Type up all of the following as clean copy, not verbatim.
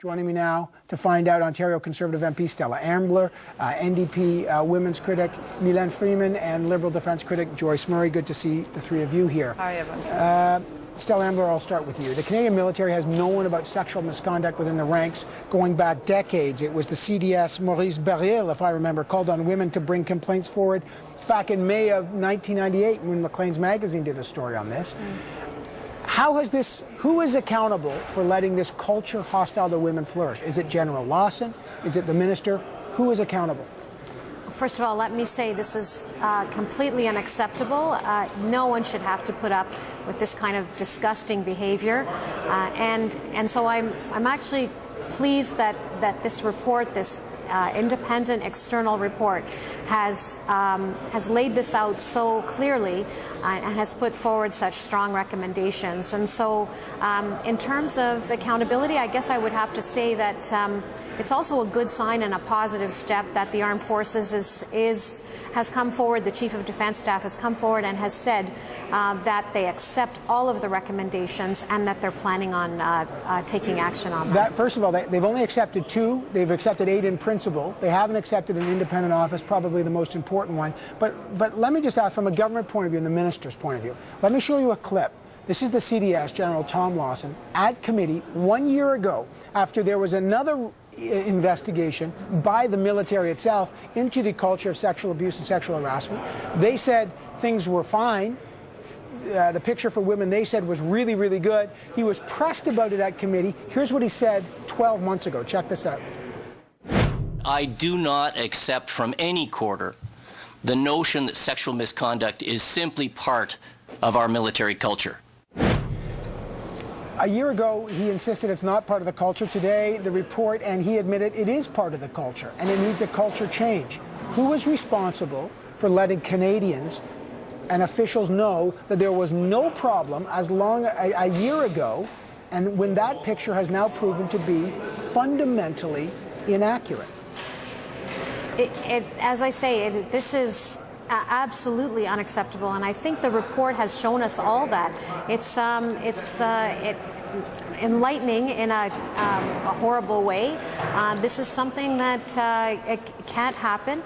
Joining me now to find out, Ontario Conservative MP Stella Ambler, NDP women's critic Mylène Freeman, and Liberal defence critic Joyce Murray. Good to see the three of you here. Hi, Evan. Stella Ambler, I'll start with you. The Canadian military has known about sexual misconduct within the ranks going back decades. It was the CDS Maurice Baril, if I remember, called on women to bring complaints forward back in May of 1998 when Maclean's magazine did a story on this. Who is accountable for letting this culture hostile to women flourish? Is it General Lawson? Is it the minister? Who is accountable? First of all, let me say this is completely unacceptable. No one should have to put up with this kind of disgusting behavior. And so I'm actually pleased that this report, this independent external report, has laid this out so clearly and has put forward such strong recommendations. And so in terms of accountability, I guess I would have to say that it's also a good sign and a positive step that the Armed Forces has come forward, the Chief of Defence Staff has come forward and has said that they accept all of the recommendations and that they're planning on taking action on that. First of all, they've only accepted 2. They've accepted 8 in principle. They haven't accepted an independent office, probably the most important one. But let me just ask, from a government point of view and the minister's point of view, let me show you a clip. This is the CDS, General Tom Lawson, at committee 1 year ago, after there was another investigation by the military itself into the culture of sexual abuse and sexual harassment. They said things were fine. The picture for women, they said, was really, really good. He was pressed about it at committee. Here's what he said 12 months ago. Check this out. I do not accept from any quarter the notion that sexual misconduct is simply part of our military culture. A year ago, he insisted it's not part of the culture. Today, the report, and he admitted it is part of the culture, and it needs a culture change. Who is responsible for letting Canadians and officials know that there was no problem a year ago, and when that picture has now proven to be fundamentally inaccurate? As I say, this is absolutely unacceptable, and I think the report has shown us all that. It's enlightening in a horrible way. This is something that it can't happen.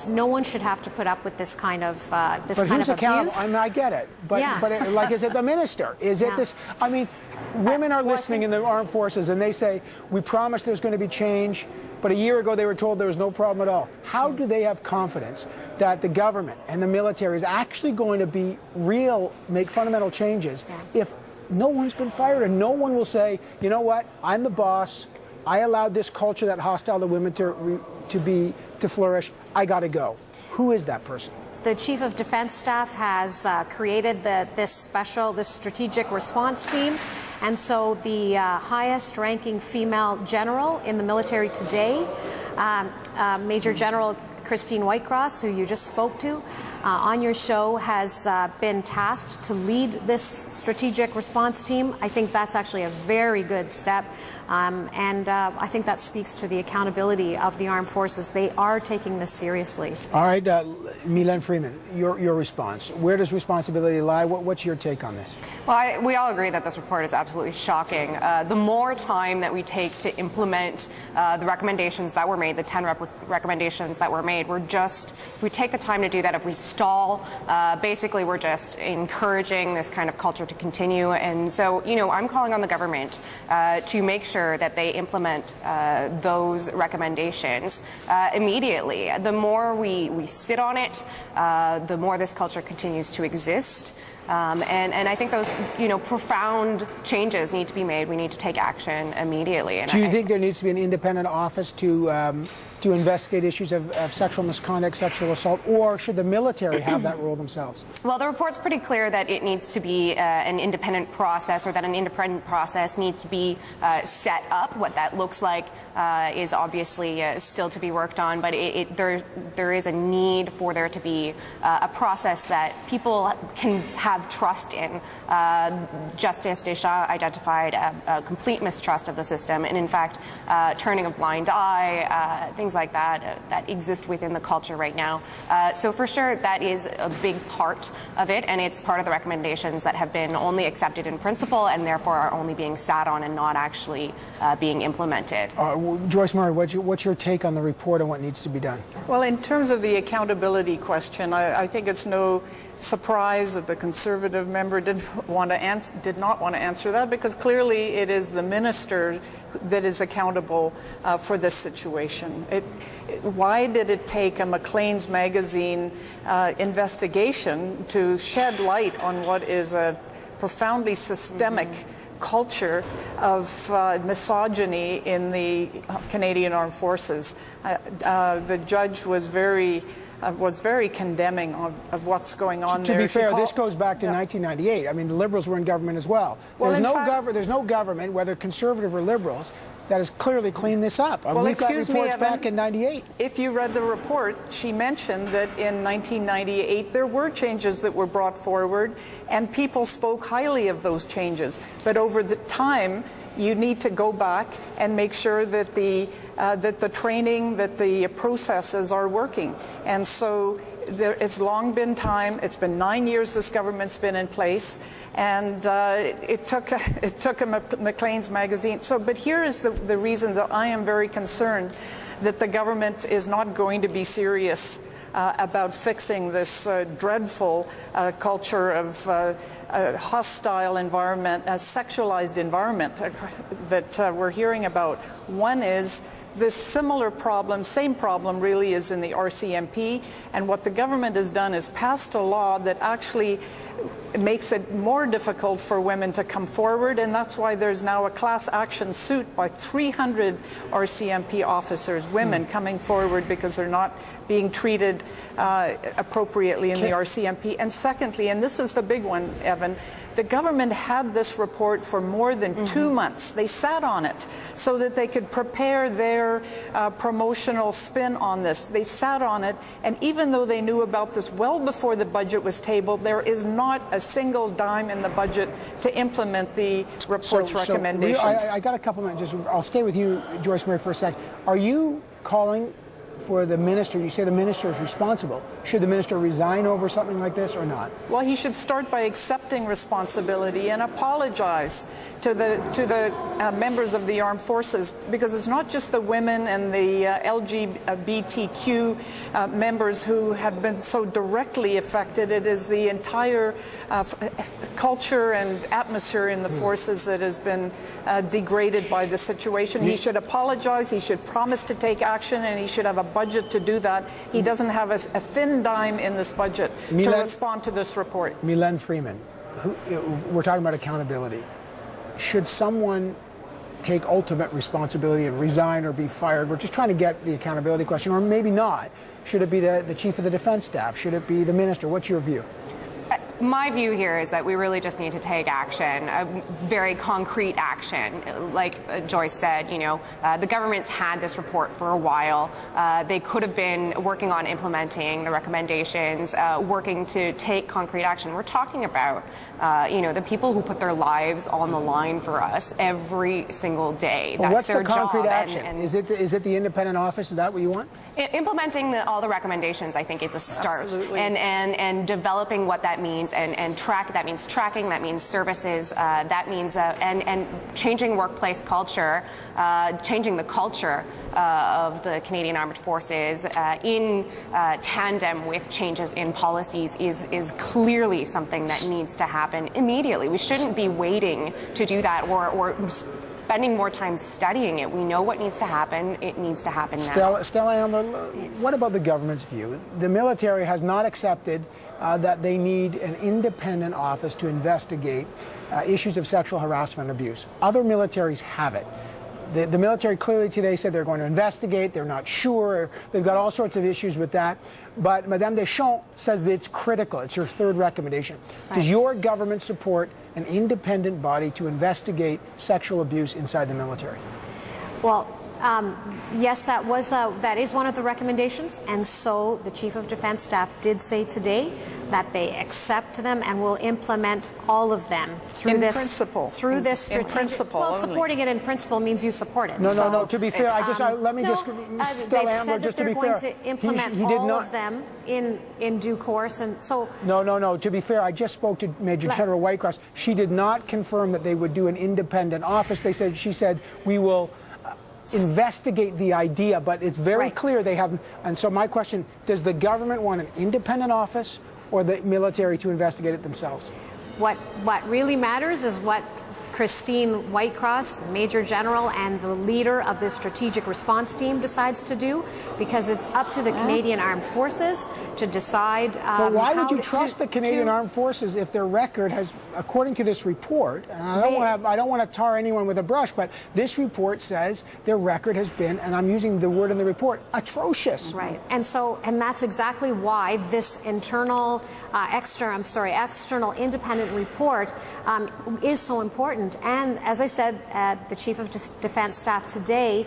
No one should have to put up with this kind of this kind of abuse. But who's accountable? I mean, I get it, but is it the minister? Is it this? I mean, women are listening in the armed forces, and they say, "We promised there's going to be change." But a year ago, they were told there was no problem at all. How do they have confidence that the government and the military is actually going to make fundamental changes if no one's been fired and no one will say, you know what, I'm the boss, I allowed this culture that hostile to women to flourish, I got to go? Who is that person? The Chief of Defence Staff has created this strategic response team. And so the highest-ranking female general in the military today, Major General Christine Whitecross, who you just spoke to on your show, has been tasked to lead this strategic response team. I think that's actually a very good step, and I think that speaks to the accountability of the armed forces. They are taking this seriously. All right, Mylène Freeman, your response. Where does responsibility lie? What's your take on this? Well, we all agree that this report is absolutely shocking. The more time that we take to implement the recommendations that were made, the 10 recommendations that were made, if we take the time to do that, if we stall, basically we're just encouraging this kind of culture to continue. And so, I'm calling on the government to make sure that they implement those recommendations immediately. The more we sit on it, the more this culture continues to exist. And I think those, profound changes need to be made. We need to take action immediately. And do you think there needs to be an independent office to investigate issues of sexual misconduct, sexual assault, or should the military have that role themselves? Well, the report's pretty clear that it needs to be an independent process, or that an independent process needs to be set up. What that looks like is obviously still to be worked on, but there is a need for there to be a process that people can have have trust in. Justice Deschamps identified a complete mistrust of the system, and in fact, turning a blind eye, things like that, that exist within the culture right now. So for sure, that is a big part of it, and it's part of the recommendations that have been only accepted in principle and therefore are only being sat on and not actually being implemented. Joyce Murray, what's your take on the report and what needs to be done? Well, in terms of the accountability question, I think it's no surprise that the Conservative member did not want to answer that, because clearly it is the minister that is accountable for this situation. Why did it take a Maclean's magazine investigation to shed light on what is a profoundly systemic culture of misogyny in the Canadian Armed Forces? The judge was very condemning of what's going on there. To be fair, this goes back to 1998. I mean, the Liberals were in government as well. There's no government, whether Conservative or Liberals, that has clearly cleaned this up. Well, we've got reports Evan, back in 98. If you read the report, she mentioned that in 1998 there were changes that were brought forward, and people spoke highly of those changes. But over the time, you need to go back and make sure that the training, that the processes are working. And so it's long been time. It's been 9 years this government's been in place, and it took a Maclean's magazine. So, but here is the reason that I am very concerned that the government is not going to be serious about fixing this dreadful culture of a hostile environment, a sexualized environment that we're hearing about. One is this similar problem, same problem really, is in the RCMP, and what the government has done is passed a law that actually makes it more difficult for women to come forward, and that's why there's now a class action suit by 300 RCMP officers, women, coming forward because they're not being treated appropriately in the RCMP. And secondly, and this is the big one, Evan, the government had this report for more than 2 months. They sat on it so that they could prepare their promotional spin on this. They sat on it, and even though they knew about this well before the budget was tabled, there is not a single dime in the budget to implement the report's recommendations. I got a couple minutes. I'll stay with you, Joyce Murray, for a sec. Are you calling for the minister? You say the minister is responsible. Should the minister resign over something like this or not? Well, he should start by accepting responsibility and apologize to the members of the armed forces, because it's not just the women and the LGBTQ members who have been so directly affected. It is the entire culture and atmosphere in the forces that has been degraded by the situation. He should apologize. He should promise to take action, and he should have a budget to do that. He doesn't have a thin dime in this budget to respond to this report. Mylène Freeman, we're talking about accountability. Should someone take ultimate responsibility and resign or be fired? We're just trying to get the accountability question, or maybe not. Should it be the chief of the defense staff? Should it be the minister? What's your view? My view here is that we really just need to take action, very concrete action. Like Joyce said, you know, the government's had this report for a while. They could have been working on implementing the recommendations, working to take concrete action. We're talking about, you know, the people who put their lives on the line for us every single day. Well, what's the concrete action? Is it the independent office? Is that what you want? Implementing all the recommendations, I think, is a start. Absolutely. And developing what that means and track. That means tracking. That means services. That means and changing workplace culture, changing the culture of the Canadian Armed Forces in tandem with changes in policies is clearly something that needs to happen immediately. We shouldn't be waiting to do that or spending more time studying it. We know what needs to happen. It needs to happen now. Stella Ambler, what about the government's view? The military has not accepted that they need an independent office to investigate issues of sexual harassment and abuse. Other militaries have it. The military clearly today said they're going to investigate. They're not sure. They've got all sorts of issues with that. But Madame Deschamps says that it's critical. It's her third recommendation. Right. Does your government support an independent body to investigate sexual abuse inside the military? Well, Yes, that is one of the recommendations, and so the Chief of Defence Staff did say today that they accept them and will implement all of them through in this principle. Through this strategic. In principle well, only. Supporting it in principle means you support it. No, so no. To be fair, let me just Stella Ambler, just to be fair. They've said that they're going to implement he did all not, of them in due course, and so. No. To be fair, I just spoke to Major General Whitecross. She did not confirm that they would do an independent office. She said we will investigate the idea, but it's very clear they haven't. And so my question: does the government want an independent office or the military to investigate it themselves? What really matters is what Christine Whitecross, the Major General and the leader of the strategic response team, decides to do, because it's up to the Canadian Armed Forces to decide. But why would you trust the Canadian Armed Forces if their record has, according to this report, and I don't want to tar anyone with a brush, but this report says their record has been, and I'm using the word in the report, atrocious. Right, and that's exactly why this external independent report is so important. And as I said, the Chief of Defence Staff today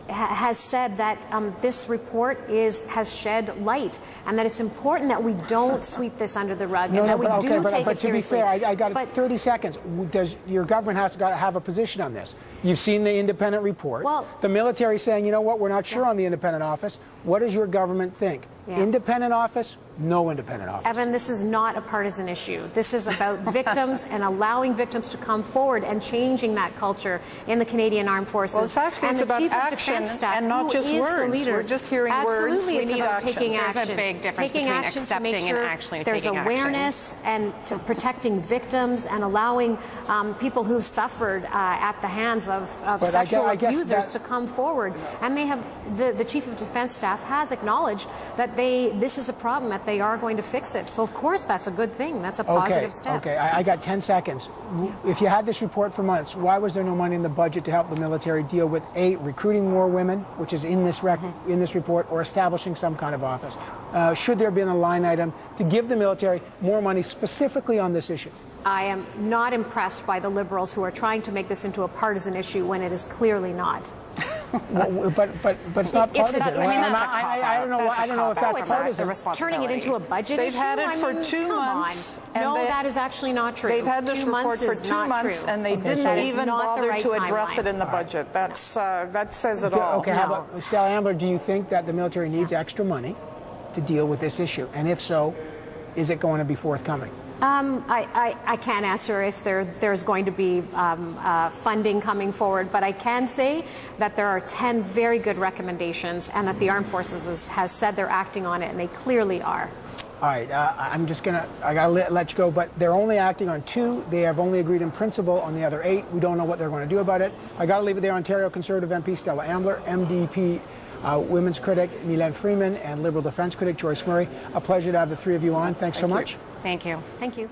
has said that this report has shed light, and that it's important that we don't sweep this under the rug, and that we do take it seriously. To be fair, I got 30 seconds. Does your government has got to have a position on this? You've seen the independent report. Well, the military saying, you know what, we're not sure on the independent office. What does your government think? Yeah. Independent office? No independent office. Evan, this is not a partisan issue. This is about victims and allowing victims to come forward and changing that culture in the Canadian Armed Forces. Well, it's about action and not just words. We're just hearing words. We need action. There's a big difference between accepting and actually taking action. There's awareness and to protecting victims and allowing people who've suffered at the hands of sexual abusers to come forward. And they have the Chief of Defence Staff has acknowledged that this is a problem, that they are going to fix it. So of course that's a good thing. That's a positive step. Okay, I got 10 seconds. If you had this report for months, why was there no money in the budget to help the military deal with recruiting more women, which is in this report, or establishing some kind of office? Should there have been a line item to give the military more money specifically on this issue? I am not impressed by the Liberals who are trying to make this into a partisan issue when it is clearly not. but it's not partisan. I don't know if that's partisan. Turning it into a budget They've issue? had it for 2 months. No, that is actually not true. They've had this report for 2 months, and they didn't even bother to address it in the budget. That says it all. Okay, how about Stella Ambler? Do you think that the military needs extra money to deal with this issue? And if so, is it going to be forthcoming? I can't answer if there's going to be funding coming forward, but I can say that there are 10 very good recommendations, and that the Armed Forces has said they're acting on it, and they clearly are. All right, I gotta let you go, but they're only acting on 2. They have only agreed in principle on the other 8. We don't know what they're going to do about it. I gotta leave it there. Ontario Conservative MP Stella Ambler, MDP women's critic Mylène Freeman, and Liberal defense critic Joyce Murray. A pleasure to have the 3 of you on. Thanks so much. Thank you. Thank you.